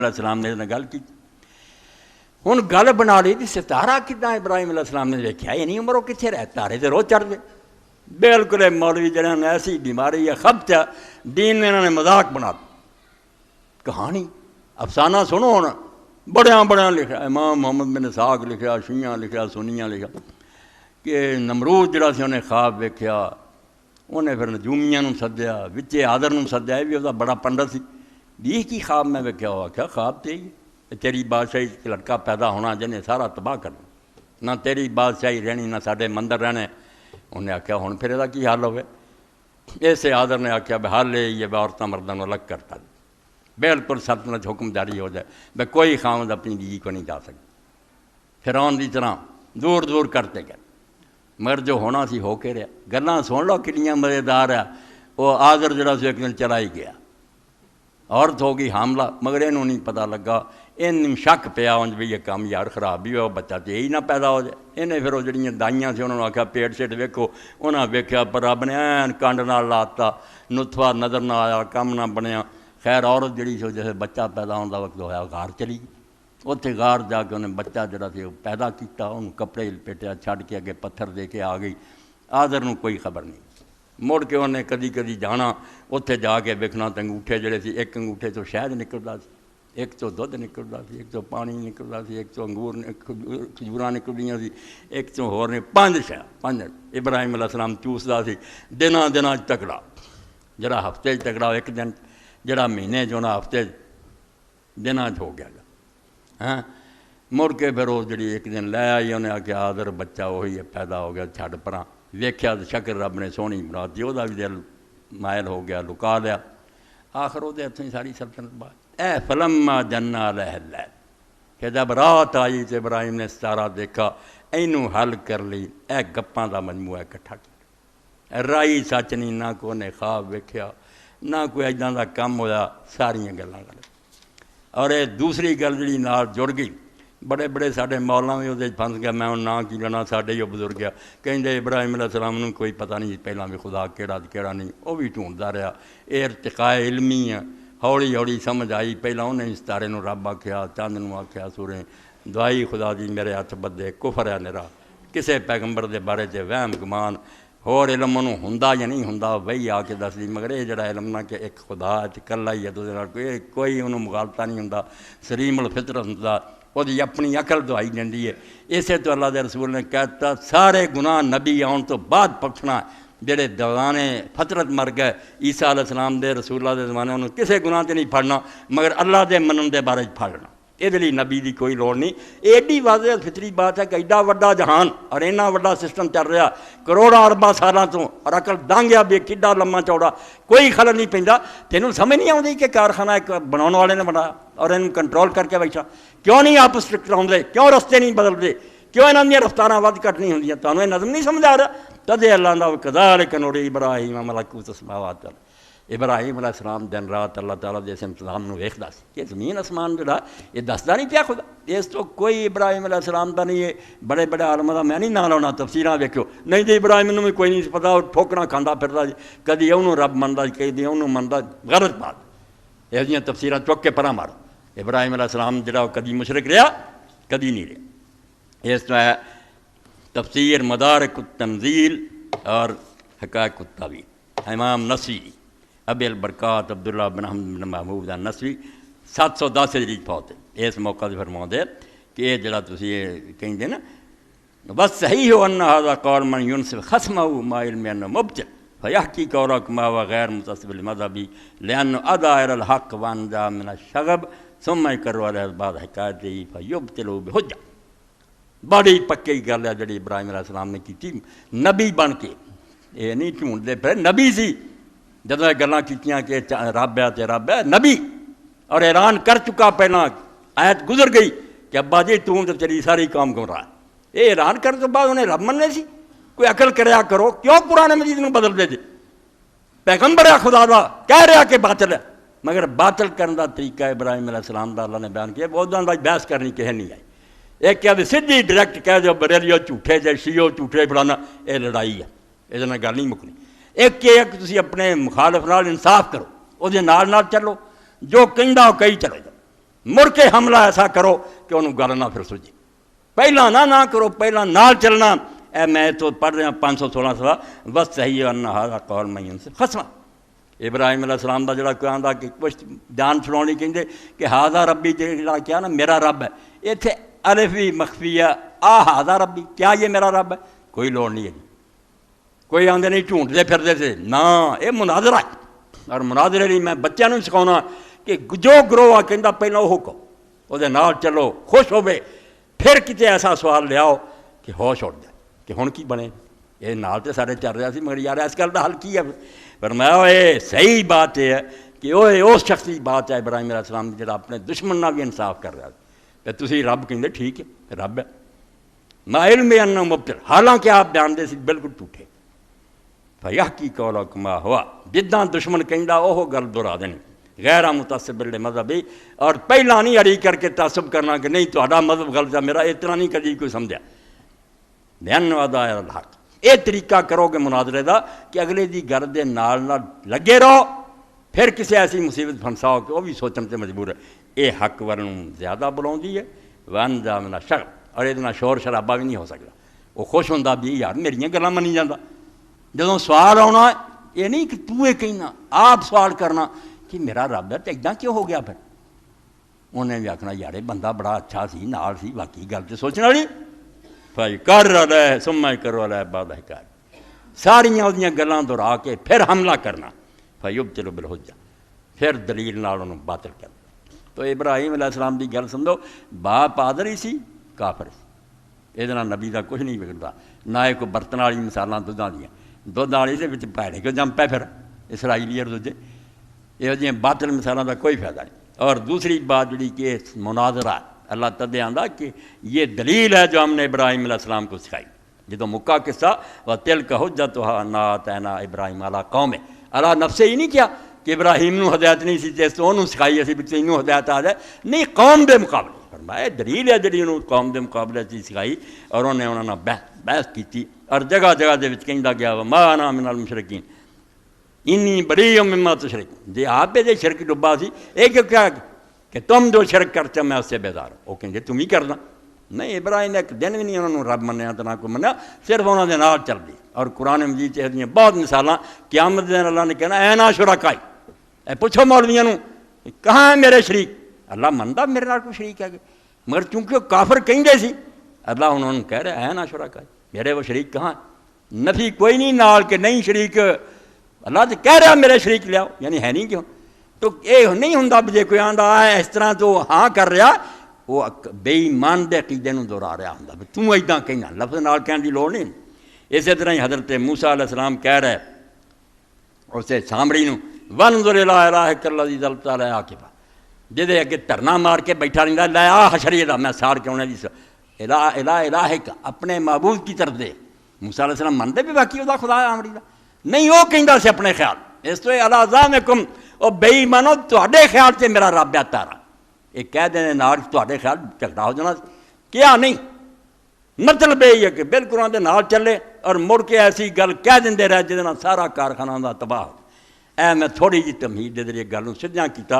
علیہ السلام نے گل کی. ہوں گل بنا لی کہ ستارہ کتنا ابراہیم علیہ السلام نے دیکھا یہ نہیں عمر وہ کتنے رہے تارے تو روز چڑھ گئے. بالکل مولوی جنہوں نے ایسی بیماری ہے خبت ہے دین میں انہوں نے مذاق بنا کہانی افسانہ سنو ہونا بڑا لکھا امام محمد بن اسحاق لکھا شیعہ لکھا سنیاں لکھا کہ نمرود جڑا سی انہیں خواب ویکھیا انہیں پھر نجومیاں سدیا وچے آدر سدیا یہ بھی وہ بڑا پنڈت سی بھی کی خواب میں ویکھیا ہوا کیا خواب تے ہی تیری بادشاہی لڑکا پیدا ہونا جنہیں سارا تباہ کرنا نہ تیری بادشاہی رہنی نہ ساڈے مندر رہنے. انہیں آخیا ہوں پھر یہ کی حل ہوئے. اسے آدر نے آخیا بھائی حل یہ عورتیں مردوں الگ کرتا بالکل سلطنت حکم جاری ہو جائے بھائی کوئی خامد اپنی بیوی کو نہیں جا سکتا. فرعون کی طرح دور دور کرتے گئے مگر جو ہونا سی ہو کے رہا. گلاں سن لو کنیاں مزیدار ہے. وہ آدر جڑا سی ایک دن چلا ہی گیا عورت ہو گئی حاملہ مگر انہوں نہیں پتہ لگا ان شک پیا انج بھی یہ کام یار خراب بھی ہوا بچہ تو یہی نہ پیدا ہو جائے. انہیں پھر وہ جڑیاں دائیاں سے انہوں نے آخیا پیٹ شیٹ ویکھو انہاں ویکھیا پر رب نے این کنڈ نال لاتا نطفہ نظر نہ آیا کم نہ بنیا. خیر عورت جڑی سی جیسے بچہ پیدا ہونے کا وقت ہوا غار چلی گئی. اتنے غار جا کے انہیں بچہ جڑا سی وہ پیدا کیتا انہوں کپڑے لپیٹیا چھڈ کے اگے پتھر دے کے آ گئی. آدر نوں کوئی خبر نہیں. مڑ کے انہیں کدی کدی جانا اتنے جا کے ویکھنا تو انگوٹھے جڑے سی ایک انگوٹھے تو شہد نکلدا سی ایک تو دودھ نکلدا سی ایک تو پانی نکلدا سی ایک تو انگور کھجوراں نکلدیاں سی ایک تو ہور نے پانچ ابراہیم علیہ السلام چوسدا سی. دناں تکڑا جڑا ہفتے تکڑا ایک دن جڑا مہینے چنا ہفتے دناں ہو گیا ہاں. مڑ کے پھر وہ جڑی ایک دن لے آئی انہیں آخیا آدر بچہ وہی ہے پیدا ہو گیا چھڈ پراں. ویکھیا تو شکر رب نے سونی بنا دی وہ بھی دل مائل ہو گیا لکا لیا. آخر وہ ہاتھوں ہی ساری سلطنت بات. اے فلما جن علیہ اللیل کہ جب رات آئی تو ابراہیم نے ستارہ دیکھا اینوں حل کر لی. اے گپاں دا مجموعہ اکٹھا کیا رائی سچ نہیں نہ کوئی نے خواب ویکھیا نہ کوئی ایداں دا کم ہویا ساریاں گلاں غلط. اور یہ دوسری گل جڑی نال جڑ گئی بڑے بڑے ساڈے مولاں بھی وہ پھنس گیا. میں ہوں نہ کی لینا ساڈے ہی بزرگ ہے کہندے ابراہیم علیہ السلام نوں کوئی پتہ نہیں پہلاں بھی خدا کیڑا نہیں وہ بھی ڈھونڈدا رہا. یہ ارتقاء علمی ہے ہولی ہولی سمجھ آئی. پہلاں انہیں ستارے نوں رب آکھیا چاند نوں آکھیا سورے دعائی خدا دی میرے ہاتھ بدے کفر ہے نرا کسے پیغمبر دے بارے چ وہم گمان ہور علم انہوں ہوندا یا نہیں ہوندا وہی آ کے دس دی. مگر یہ جڑا علم نہ کہ ایک خدا کلا ہی ہے تو کوئی انہوں مغالطہ نہیں ہوندا سلیم الفطرت ہوندا وہ اپنی عقل دعائی دیندی ہے. اسے تو اللہ دے رسول نے کہتا سارے گناہ نبی آن تو بعد پکھنا جڑے دوانے فطرت مر گئے عیسیٰ علیہ السلام دے رسول اللہ دے زمانے انہوں کسے گناہ تے نہیں پھڑنا مگر اللہ دے منن دے بارے پھڑنا. یہ لیے نبی دی کوئی لوڑ نہیں. ایڈی واضح فطری بات ہے کہ ایڈا وڈا جہان اور اینا وڈا سسٹم چل رہا کروڑاں ارباں سالاں تو اور عقل دانگیا بھی کڈا لما چوڑا کوئی خلل نہیں پیندا. تینوں سمجھ نہیں آتی کہ کارخانہ ایک بناؤن والے نے بنایا اور ان کنٹرول کر کے بیٹھا. کیوں نہیں آپ اسٹرکٹ لاؤندے کیوں رستے نہیں بدلتے کیوں انہاں دیاں رفتاراں ود گھٹ نہیں ہوندیاں. تانوں یہ نظم نہیں سمجھ آ رہا تدے اللہ دا کذالک نوری ابراہیم ملکوت السماوات. ابراہیم علیہ السلام دن رات اللہ تعالیٰ جیسے انتظام نو ویکھدا سی. یہ زمین آسمان جڑا یہ دسدا نہیں پیا خدا. اس تو کوئی ابراہیم علیہ السلام دا نہیں ہے بڑے بڑے عالماں دا میں نہیں نام لاؤنا تفسیراں ویکھو نہیں جی ابراہیم نوں بھی کوئی نہیں پتہ وہ ٹھوکراں کھاندا پھردا جی کدی اونوں رب مندا جی کدی اونوں مندا غلط بات. یہ جیاں تفسیراں چک کے پرا مارو. ابراہیم علیہ السلام جڑا کدی مشرک رہا کدی نہیں رہا. اس تو ہے تفسیر مدارک التنزیل اور حقائق التاویل امام نصوی ابی البرکات عبداللہ بن حمد بن محمود النصوی 710 ہجری فوت ہے. اس موقع سے فرماؤندے کہ یہ جڑا تسی یہ کہندے نا بس صحیح ہو ان هذا قول من ينسب خصمه ما علم انه مبتل فيحكي قولك ما هو غير متصل بالمذهبي لانه ادى الى الحق وانجا من الشغب ثم يكرر على بعض حكايته فيبتل بحجه. بڑی پکی گل ہے جڑی ابراہیم علیہ السلام نے کی نبی بن کے یہ نہیں ڈھونڈتے پھر نبی سی جدوں یہ گلاں کیتیاں کہ رب ہے تے رب ہے نبی اور اعلان کر چکا پہلا آیت گزر گئی کہ ابا جی توں تو تیری ساری قوم گمراہ. یہ اعلان کرنے تو بعد انہیں رب مننے سی. کوئی عقل کریا کرو کیوں قرآن مجید نوں بدل دے جے. پیغمبر ہے خدا دا کہہ رہا کہ باطل ہے مگر باطل کرنے دا طریقہ ابراہیم علیہ السلام دا اللہ نے بیان کیا. بہت بھائی بحث کرنی کہیں نہیں آئی. ایک کیا سیدھی ڈائریکٹ کہہ دو بریلیو جھوٹے جے شیعو جھوٹے فلانا یہ لڑائی ہے یہ گل نہیں مکنی. ایک کہ تسی اپنے مخالف نال انصاف کرو وہ نال چلو جو کہندا وہ کہی چلو جاؤ مڑ کے حملہ ایسا کرو کہ انہوں گل نہ پھر سجے، پہلا نہ کرو، پہلا نال چلنا۔ اے میں تو پڑھ رہا 516 صفحہ، بس صحیح انہا قول میں سے خسمہ۔ ابراہیم علیہ السلام دا جڑا کوئی آندا کہ کچھ جان چھڑاؤنی کہندے کہ ہاذا ربی جڑا کیا نا میرا رب ہے، ایتھے الف بھی مخفی ہے، ہاذا ربی، کیا یہ میرا رب ہے؟ کوئی لوڑ نہیں ہے جی، کوئی آندے نہیں ڈھونڈتے پھردے تھے، نہ یہ مناظرہ ہے۔ اور مناظرے نہیں میں بچوں نوں سکھاؤنا کہ جو گروہ آ کہندا پہلا وہ کہو، وہ نال چلو، خوش ہوے، پھر کتے ایسا سوال لیاؤ کہ ہوش اڑ جائے کہ ہن کی بنے۔ یہ نال تے سارے چل رہا سی، مگر یار اس گل دا حل کی ہے؟ فرمایا اے صحیح بات یہ ہے کہ وہ اس شخص کی بات ہے ابراہیم علیہ السلام جڑا اپنے دشمن نال بھی انصاف کر رہا ہے۔ تسی رب کہندے ٹھیک ہے رب ہے، ما علم انہ مبتل، حالانکہ آپ جانتے سی بالکل جھوٹے۔ فیحکی قولکما ہوا، جداں دشمن کہندا وہ گل دہرا دینی، غیر متعصب مذہبی، اور پہلا نہیں اڑی کر کے تعصب کرنا کہ نہیں تہاڈا مذہب غلط ہے، میرا اتنا نہیں کدی کوئی سمجھا۔ لأن وعدہ الحق، یہ طریقہ کرو گے مناظرے دا کہ اگلے دی گل دے نال نال لگے رہو، پھر کسی ایسی مصیبت پھنساؤ کہ وہ بھی سوچن سے مجبور ہے۔ یہ حق ورنوں زیادہ بلاؤندی ہے، وانجا من شر، اور یہ شور شرابہ بھی نہیں ہو سکتا۔ وہ خوش ہوندا بھی یار میریاں گلاں منی جاندا، جدوں سوال آنا یہ نہیں کہ تو یہ کہنا، آپ سوال کرنا کہ میرا رب ہے تو اِداں کیوں ہو گیا؟ پھر انہیں بھی آکھنا یار بندہ بڑا اچھا سی، نال سی، باقی گل تے سوچنے والی۔ بھائی کر رہا سما کرو رہا بعد کر ساریاں وہ گلاں دہرا کے پھر حملہ کرنا، بھائی چلو بالحجہ، پھر دلیل نال انہوں باطل کرنا۔ تو ابراہیم علیہ السلام کی گل سمجھو، باپ آدر ہی سی، کافر سی، یہ نبی کا کچھ نہیں بگڑتا، نہ ایک کوئی برتن والی مثالاں دودھاں دیاں، دودھ والی دے وچ پیڑے کو جم پہ پھر اسرائیلی اور دوجے یہ جی باطل مثالاں کا کوئی فائدہ نہیں۔ اور دوسری بات جڑی کہ مناظرہ اللہ تعالیٰ آندا کہ یہ دلیل ہے جو ہم نے ابراہیم علیہ السلام کو سکھائی۔ جدو مکہ قصہ وَتِلْكَ حُجَّتُهَا آتَيْنَا إِبْرَاهِيمَ عَلَىٰ قَوْمِهِ، اللہ نفسے ہی نہیں کیا کہ ابراہیم نو ہدایت نہیں سی جس تو انہوں سکھائی اسی بھی تینوں ہدایت آ جائے، نہیں قوم دے مقابلے فرمایا دلیل ہے جڑی انہوں قوم دے مقابلے چیز سکھائی، اور انہوں نے انہوں نے بحث کی، اور جگہ جگہ دے وچ کہندا گیا وَمَا أَنَا مِنَ الْمُشْرِكِينَ إِنِّي بَرِيءٌ مِّمَّا تُشْرِكُونَ، جی آپ دے شرک ڈبا سی ایک کیا کہ تم جو شرک کرتے میں اس سے بیدار ہوں، وہ کہیں گے تم ہی کرنا نہیں۔ ابراہیم نے ایک دن بھی نہیں انہوں نے رب منیا تو نہ کوئی منیا، صرف انہوں نے نال چل دی۔ اور قرآن مجید چاہیے بہت مثالاں، قیامت دن اللہ نے کہنا اے نا شرکائی، اے پوچھو مولویاں نو کہاں ہے میرے شریک؟ اللہ مندا میرے نال کوئی شریک ہے کہ، مگر چونکہ کافر کہیں گے سی، اللہ انہوں نے کہہ رہے اے نا شرکائی، میرے وہ شریک کہاں؟ نفی کوئی نہیں نال کہ نہیں شریک، اللہ تو کہہ رہا میرے شریک لیاؤ، یعنی ہے نہیں کیوں؟ تو یہ نہیں ہوں جے کوئی آندا ہے اس طرح تو ہاں کر رہا، وہ بے ایمان دے عقیدے نوں دہرا رہا ہوں، تو ایداں کہنا، لفظ نال کہنے کی لوڑ نہیں۔ اسی طرح ہی حضرت موسیٰ علیہ السلام کہہ رہے اسے سامری نوں وَانظُرْ إِلَىٰ إِلَٰهِكَ الَّذِي ظَلَمْتَ عَلَيْهِ عَاقِبَةً، جہدے اگے دھرنا مار کے بیٹھا رہندا لے آ حشریہ دا میں ساڑ کے انہیں دی إِلَىٰ اپنے معبود کی طرف دے۔ موسیٰ علیہ السلام مندے بھی باقی دا خدا آمری دا نہیں، وہ کہندا سی اپنے خیال اس تو عَلَىٰ زَعْمِكُمْ، اور بے ایمانو تہاڈے خیال سے میرا رب ہے تارا، یہ کہہ دینے نال تہاڈے خیال جھگڑا ہو جانا کیا نہیں، مطلب یہ ہے کہ بالکل انہاں دے نال چلے اور مڑ کے ایسی گل کہہ دیندے رہے جہدے نال سارا کارخانہ دا تباہ ہو۔ اے میں تھوڑی جی تمہید دے ذریعے گل نوں سدھیاں کیتا۔